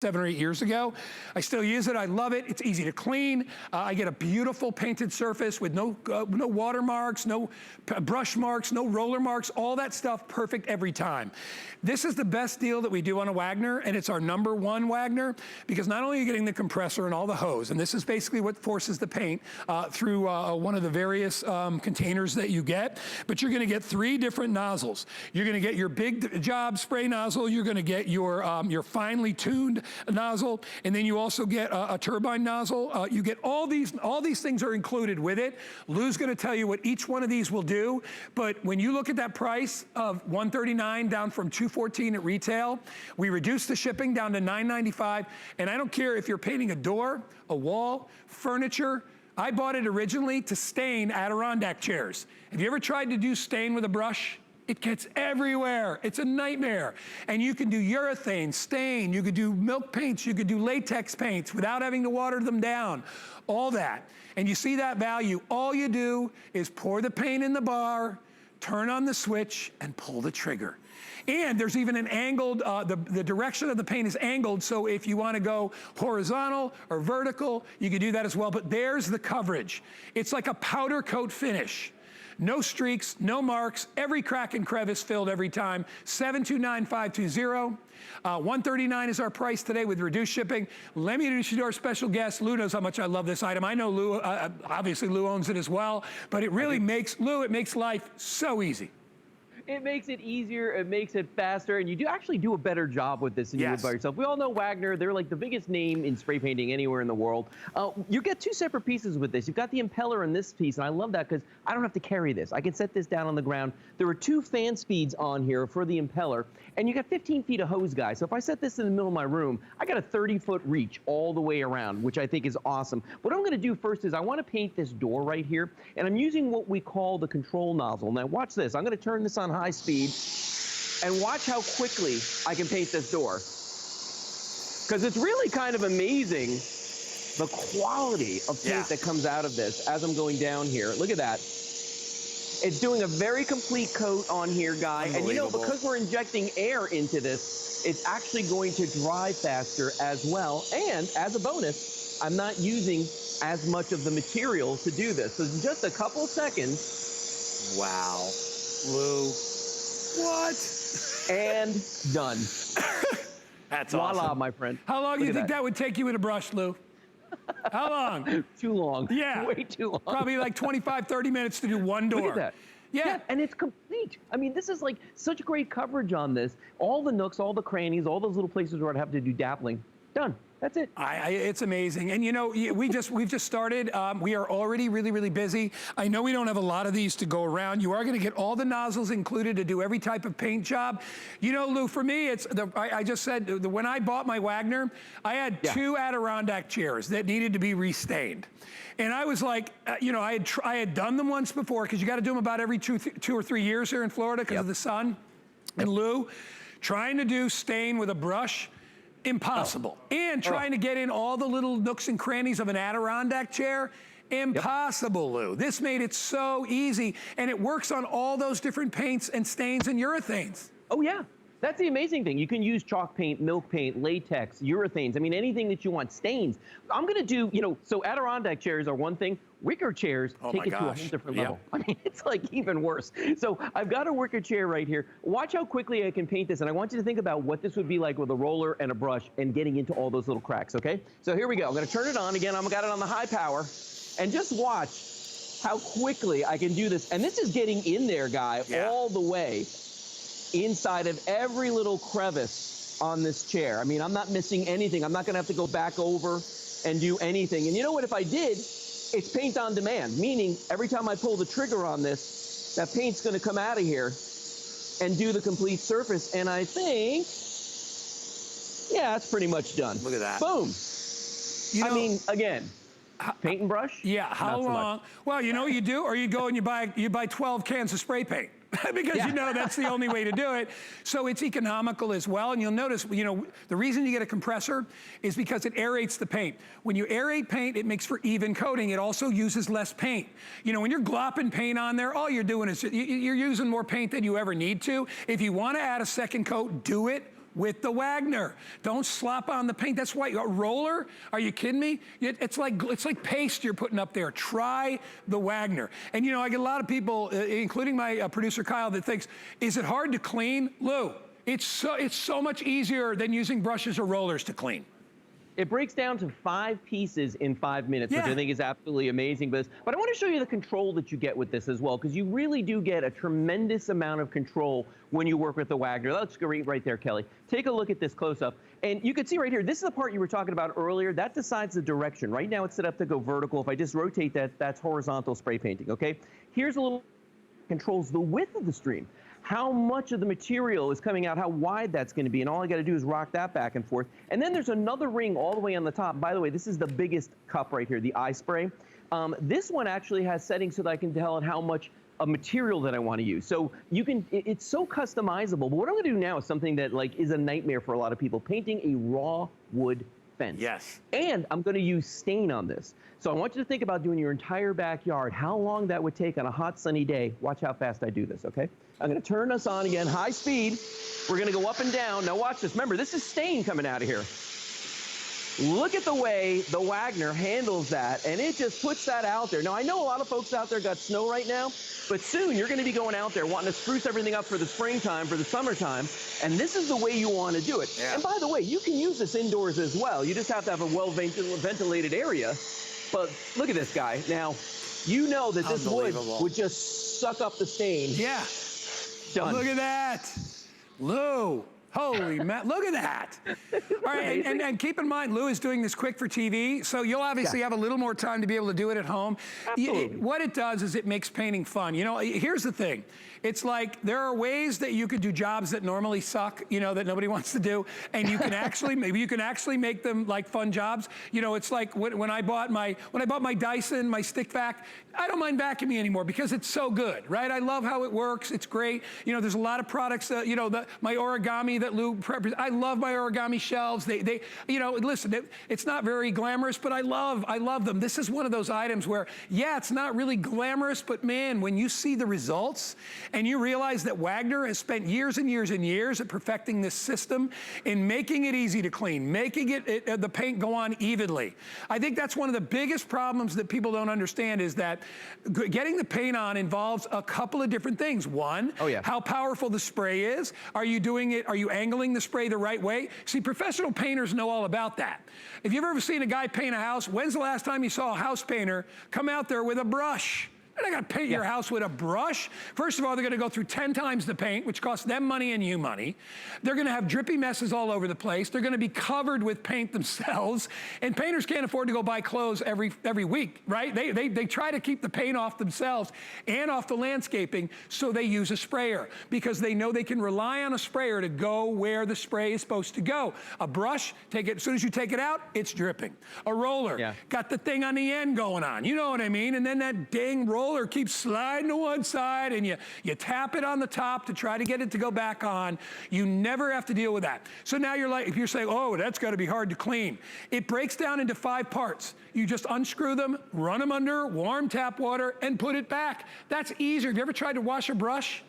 7 or 8 years ago. I still use it. I love it. It's easy to clean. I get a beautiful painted surface with no watermarks, no brush marks, no roller marks, all that stuff perfect every time. This is the best deal that we do on a Wagner, and it's our #1 Wagner, because not only are you getting the compressor and all the hose, and this is basically what forces the paint through one of the various containers that you get, but you're gonna get 3 different nozzles. You're gonna get your big job spray nozzle, you're gonna get your finely tuned nozzle, and then you also get a turbine nozzle. You get all these things are included with it. Lou's gonna tell you what each one of these will do, but when you look at that price of $139 down from $214 at retail, we reduced the shipping down to $9.95, and I don't care if you're painting a door, a wall, furniture. I bought it originally to stain Adirondack chairs. Have you ever tried to do stain with a brush? It gets everywhere. It's a nightmare. And you can do urethane, stain, you could do milk paints, you could do latex paints without having to water them down, all that. And you see that value. All you do is pour the paint in the bar, turn on the switch, and pull the trigger. And there's even an angled, the direction of the paint is angled, so if you wanna go horizontal or vertical, you can do that as well, but there's the coverage. It's like a powder coat finish. No streaks, no marks, every crack and crevice filled every time. 729-520. $139 is our price today with reduced shipping. Let me introduce you to our special guest. Lou knows how much I love this item. I know Lou, obviously Lou owns it as well, but it really makes, Lou, it makes life so easy. It makes it easier, it makes it faster, and you actually do a better job with this than you would by yourself. We all know Wagner, they're like the biggest name in spray painting anywhere in the world. You get 2 separate pieces with this. You've got the impeller in this piece, and I love that because I don't have to carry this. I can set this down on the ground. There are 2 fan speeds on here for the impeller, and you got 15 feet of hose, guys. So if I set this in the middle of my room, I got a 30-foot reach all the way around, which I think is awesome. What I'm gonna do first is I wanna paint this door right here, and I'm using what we call the control nozzle. Now watch this. I'm gonna turn this on high speed, and watch how quickly I can paint this door. Because it's really kind of amazing the quality of paint that comes out of this as I'm going down here. Look at that. It's doing a very complete coat on here, guy. And you know, because we're injecting air into this, it's actually going to dry faster as well. And as a bonus, I'm not using as much of the material to do this. So in just a couple seconds. Wow, Lou. What? And done. That's Voila, awesome. my friend. How long do you think that would take you with a brush, Lou? How long? Too long. Yeah. Way too long. Probably like 25, 30 minutes to do one door. Look at that. Yeah, and it's complete. I mean, this is like such great coverage on this. All the nooks, all the crannies, all those little places where I'd have to do dappling. Done. That's it. It's amazing. And you know, we've just started. We are already really, really busy. I know we don't have a lot of these to go around. You are gonna get all the nozzles included to do every type of paint job. You know, Lou, for me, it's, I just said, when I bought my Wagner, I had 2 Adirondack chairs that needed to be restained. And I was like, you know, I had done them once before, because you gotta do them about every 2 or 3 years here in Florida because of the sun. And Lou, trying to do stain with a brush, impossible. And trying to get in all the little nooks and crannies of an Adirondack chair, impossible, Lou. This made it so easy, and it works on all those different paints and stains and urethanes. Oh yeah, that's the amazing thing. You can use chalk paint, milk paint, latex, urethanes. I mean, anything that you want, stains. I'm gonna do, you know, so Adirondack chairs are one thing. Wicker chairs take it to a whole different level. I mean, it's like even worse. So I've got a wicker chair right here. Watch how quickly I can paint this, and I want you to think about what this would be like with a roller and a brush and getting into all those little cracks, okay? So here we go. I'm gonna turn it on again. I've got it on the high power, and just watch how quickly I can do this. And this is getting in there, guy, all the way inside of every little crevice on this chair. I mean, I'm not missing anything. I'm not gonna have to go back over and do anything. And you know what, if I did, it's paint on demand, meaning every time I pull the trigger on this, that paint's gonna come out of here and do the complete surface. And I think, yeah, it's pretty much done. Look at that. Boom. You know, I mean, again, paint and brush? Yeah, how long? Well, you know what you do? Or you go and you buy 12 cans of spray paint. Because you know that's the only way to do it. So it's economical as well. And you'll notice, you know, the reason you get a compressor is because it aerates the paint. When you aerate paint, it makes for even coating. It also uses less paint. You know, when you're glopping paint on there, all you're doing is you're using more paint than you ever need to. If you want to add a second coat, do it. with the Wagner. Don't slop on the paint. That's why a roller, are you kidding me? It's like paste you're putting up there. Try the Wagner. And you know, I get a lot of people, including my producer Kyle, that thinks, is it hard to clean? Lou, it's so much easier than using brushes or rollers to clean. It breaks down to 5 pieces in 5 minutes, which I think is absolutely amazing. But I want to show you the control that you get with this as well, because you really do get a tremendous amount of control when you work with the Wagner. Let's go right there, Kelly. Take a look at this close-up. And you can see right here, this is the part you were talking about earlier. That decides the direction. Right now, it's set up to go vertical. If I just rotate that, that's horizontal spray painting, okay? Here's a little controls the width of the stream. How much of the material is coming out, how wide that's going to be, and all I got to do is rock that back and forth. And then there's another ring all the way on the top. By the way, this is the biggest cup right here, the iSpray. This one actually has settings so that I can tell it how much of material that I want to use. So you can, it's so customizable. But what I'm going to do now is something that is a nightmare for a lot of people, painting a raw wood fence. Yes. And I'm going to use stain on this. So I want you to think about doing your entire backyard, how long that would take on a hot, sunny day. Watch how fast I do this, okay? I'm going to turn this on again, high speed. We're going to go up and down. Now watch this. Remember, this is stain coming out of here. Look at the way the Wagner handles that, and it just puts that out there. Now, I know a lot of folks out there got snow right now, but soon you're going to be going out there wanting to spruce everything up for the springtime, for the summertime, and this is the way you want to do it. Yeah. And by the way, you can use this indoors as well. You just have to have a well-ventilated area. But look at this guy. Now, you know that this wood would just suck up the stain. Yeah. Done. Look at that. Lou. Holy man, look at that. All right, and keep in mind, Lou is doing this quick for TV, so you'll obviously have a little more time to be able to do it at home. Absolutely. What it does is it makes painting fun. You know, here's the thing. It's like there are ways that you could do jobs that normally suck, you know, that nobody wants to do, and you can actually, maybe you can actually make them like fun jobs. You know, it's like when I bought my Dyson, my stick vac, I don't mind vacuuming anymore because it's so good, right? I love how it works. It's great. You know, there's a lot of products that, you know, my origami that Lou represents. I love my origami shelves. They you know, listen, it's not very glamorous, but I love them. This is one of those items where, yeah, it's not really glamorous, but man, when you see the results and you realize that Wagner has spent years and years and years at perfecting this system in making it easy to clean, making the paint go on evenly. I think that's one of the biggest problems that people don't understand is that getting the paint on involves a couple of different things. One, how powerful the spray is. Are you doing it, are you angling the spray the right way? See, professional painters know all about that. If you've ever seen a guy paint a house, when's the last time you saw a house painter come out there with a brush? They're not going to paint your house with a brush. First of all, they're going to go through 10 times the paint, which costs them money and you money. They're going to have drippy messes all over the place. They're going to be covered with paint themselves. And painters can't afford to go buy clothes every week, right? They try to keep the paint off themselves and off the landscaping, so they use a sprayer because they know they can rely on a sprayer to go where the spray is supposed to go. A brush, take it, as soon as you take it out, it's dripping. A roller, got the thing on the end going on. You know what I mean? And then that dang roller keeps sliding to one side and you tap it on the top to try to get it to go back on. You never have to deal with that. So now you're like, if you're saying, oh, that's got to be hard to clean. It breaks down into 5 parts. You just unscrew them, run them under warm tap water and put it back. That's easier. Have you ever tried to wash a brush?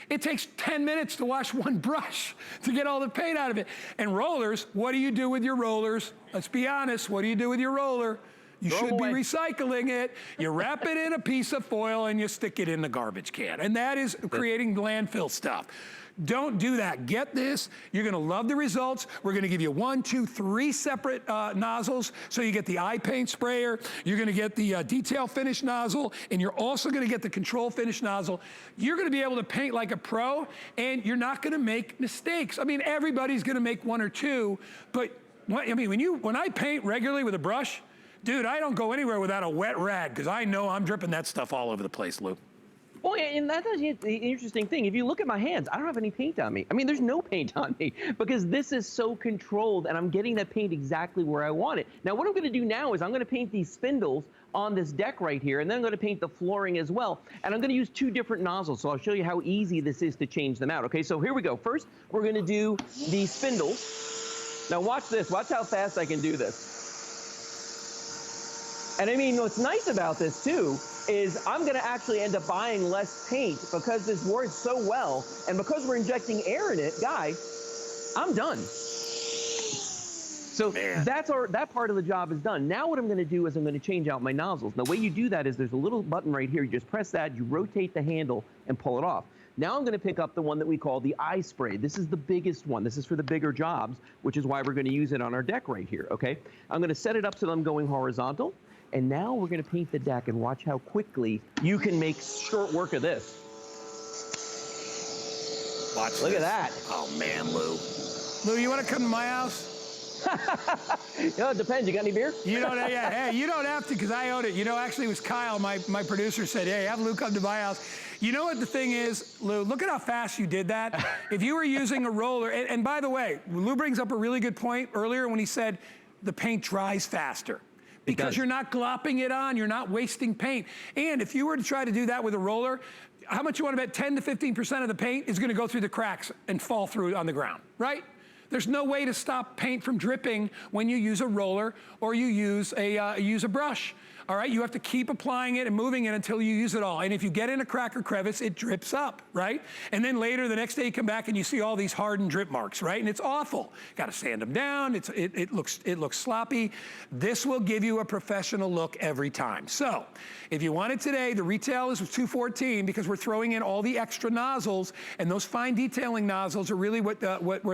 It takes 10 minutes to wash one brush to get all the paint out of it. And rollers, what do you do with your rollers? Let's be honest, what do you do with your roller? You should be recycling it. You wrap it in a piece of foil and you stick it in the garbage can. And that is creating landfill stuff. Don't do that. Get this. You're going to love the results. We're going to give you 1, 2, 3 separate nozzles. So you get the eye paint sprayer. You're going to get the detail finish nozzle. And you're also going to get the control finish nozzle. You're going to be able to paint like a pro. And you're not going to make mistakes. I mean, everybody's going to make 1 or 2. But I mean, when I paint regularly with a brush, dude, I don't go anywhere without a wet rag because I know I'm dripping that stuff all over the place, Lou. Well, and that's the interesting thing. If you look at my hands, I don't have any paint on me. I mean, there's no paint on me because this is so controlled and I'm getting that paint exactly where I want it. Now, what I'm going to do now is I'm going to paint these spindles on this deck right here, and then I'm going to paint the flooring as well. And I'm going to use 2 different nozzles, so I'll show you how easy this is to change them out. Okay, so here we go. First, we're going to do these spindles. Now, watch this. Watch how fast I can do this. And I mean, what's nice about this too is I'm going to actually end up buying less paint because this works so well, and because we're injecting air in it, guys, I'm done. So that part of the job is done. Now what I'm going to do is I'm going to change out my nozzles. Now the way you do that is there's a little button right here. You just press that, you rotate the handle and pull it off. Now I'm going to pick up the one that we call the iSpray. This is the biggest one. This is for the bigger jobs, which is why we're going to use it on our deck right here, okay? I'm going to set it up so that I'm going horizontal. And now we're going to paint the deck and watch how quickly you can make short work of this. Look at that. Oh, man, Lou. Lou, you want to come to my house? You know, it depends. You got any beer? You don't, hey, you don't have to because I own it. You know, actually, it was Kyle, my producer, said, hey, have Lou come to my house. You know what the thing is, Lou? Look at how fast you did that. If you were using a roller, and by the way, Lou brings up a really good point earlier when he said the paint dries faster. Because you're not glopping it on, you're not wasting paint. And if you were to try to do that with a roller, how much you want to bet 10 to 15% of the paint is going to go through the cracks and fall through on the ground, right? There's no way to stop paint from dripping when you use a roller or you use a brush. All right, you have to keep applying it and moving it until you use it all. And if you get in a crack or crevice, it drips up, right? And then later, the next day, you come back and you see all these hardened drip marks, right? And it's awful. Got to sand them down. It looks sloppy. This will give you a professional look every time. So, if you want it today, the retail is $214 because we're throwing in all the extra nozzles, and those fine detailing nozzles are really where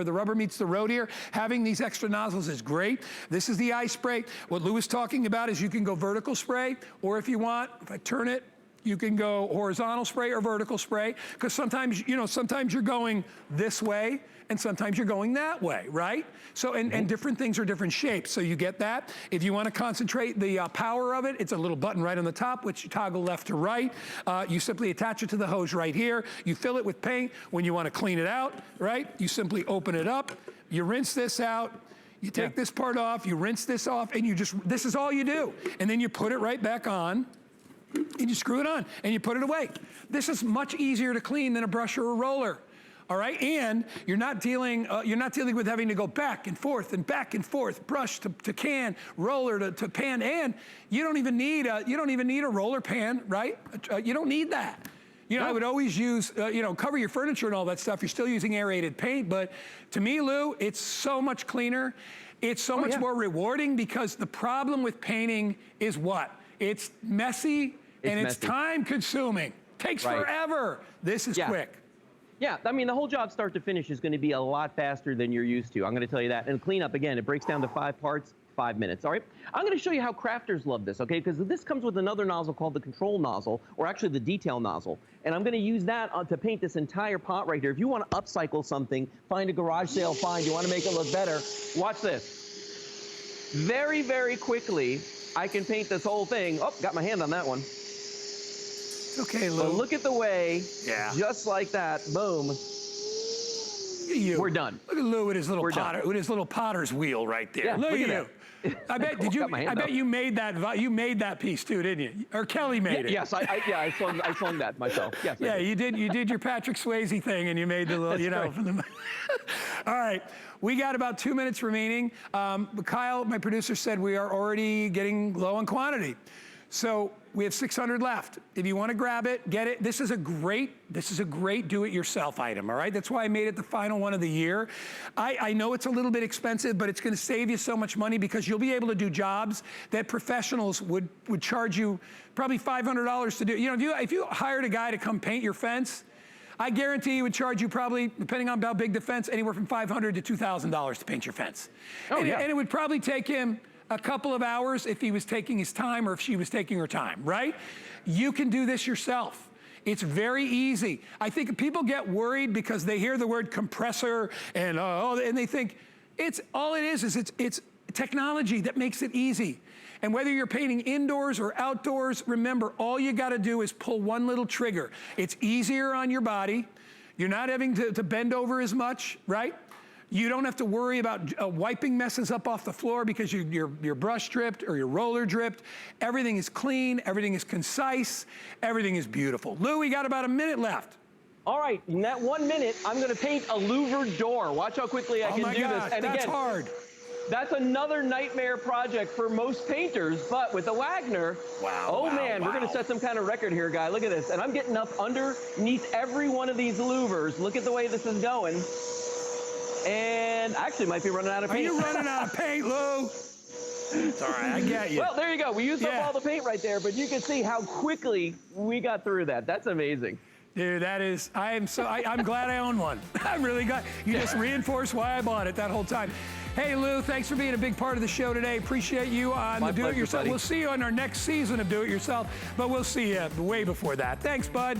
the rubber meets the road here. Having these extra nozzles is great. This is the iSpray. What Lou is talking about is you can go vertical spray, or if you want, if I turn it, you can go horizontal spray or vertical spray, because sometimes, sometimes you're going this way and sometimes you're going that way, right? So, and different things are different shapes, so you get that. If you want to concentrate the power of it, it's a little button right on the top, which you toggle left to right. You simply attach it to the hose right here. You fill it with paint. When you want to clean it out, right, you simply open it up. You rinse this out. You take this part off, you rinse this off, and this is all you do. And then you put it right back on, and you screw it on, and you put it away. This is much easier to clean than a brush or a roller. All right, and you're not dealing with having to go back and forth, brush to can, roller to pan, and you don't even need a roller pan, right? You don't need that. I would always use, cover your furniture and all that stuff. You're still using aerated paint, but to me, Lou, it's so much cleaner. It's so much more rewarding because the problem with painting is what? It's messy and it's time consuming. Takes forever. This is quick. Yeah, I mean, the whole job start to finish is going to be a lot faster than you're used to. I'm going to tell you that. And cleanup, again, it breaks down to 5 parts. 5 minutes, all right? I'm going to show you how crafters love this, okay? Because this comes with another nozzle called the control nozzle, or actually the detail nozzle. And I'm going to use that to paint this entire pot right here. If you want to upcycle something, find a garage sale find, you want to make it look better, watch this. Very, very quickly, I can paint this whole thing. Oh, got my hand on that one. Okay, Lou. But look at the way, just like that, boom. We're done. Look at Lou with his little potter's wheel right there. Yeah, look at you. I bet you made that. You made that piece too, didn't you? Or Kelly made it. Yes, I swung that myself. Yes. Yeah, you did. You did your Patrick Swayze thing, and you made the little. All right, we got about 2 minutes remaining. Kyle, my producer, said we are already getting low on quantity. So we have 600 left. If you want to grab it, get it. This is a great do-it-yourself item, all right? That's why I made it the final one of the year. I know it's a little bit expensive, but it's going to save you so much money because you'll be able to do jobs that professionals would charge you probably $500 to do. If you hired a guy to come paint your fence, I guarantee he would charge you probably, depending on how big the fence, anywhere from $500 to $2,000 to paint your fence. And it would probably take him a couple of hours if he was taking his time or if she was taking her time, right? You can do this yourself. It's very easy. I think people get worried because they hear the word compressor and they think it's technology that makes it easy. And whether you're painting indoors or outdoors, remember, all you gotta do is pull one little trigger. It's easier on your body. You're not having to bend over as much, right? You don't have to worry about wiping messes up off the floor because your brush dripped or your roller dripped. Everything is clean, everything is concise, everything is beautiful. Lou, we got about a minute left. All right, in that 1 minute, I'm gonna paint a louvered door. Watch how quickly I can do this. And that's again, hard. That's another nightmare project for most painters, but with the Wagner, we're gonna set some kind of record here, guy. Look at this, and I'm getting up underneath every one of these louvers. Look at the way this is going. And actually might be running out of paint. Are you running out of paint, Lou? It's all right, I get you. Well, there you go. We used up all the paint right there, but you can see how quickly we got through that. That's amazing. Dude, that is, I'm glad I own one. I'm really glad. You just reinforced why I bought it that whole time. Hey, Lou, thanks for being a big part of the show today. Appreciate you on the Do-It-Yourself. We'll see you on our next season of Do-It-Yourself, but we'll see you way before that. Thanks, bud.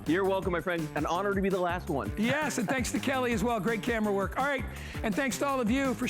You're welcome, my friend. An honor to be the last one. Yes, and thanks to Kelly as well. Great camera work. All right, and thanks to all of you for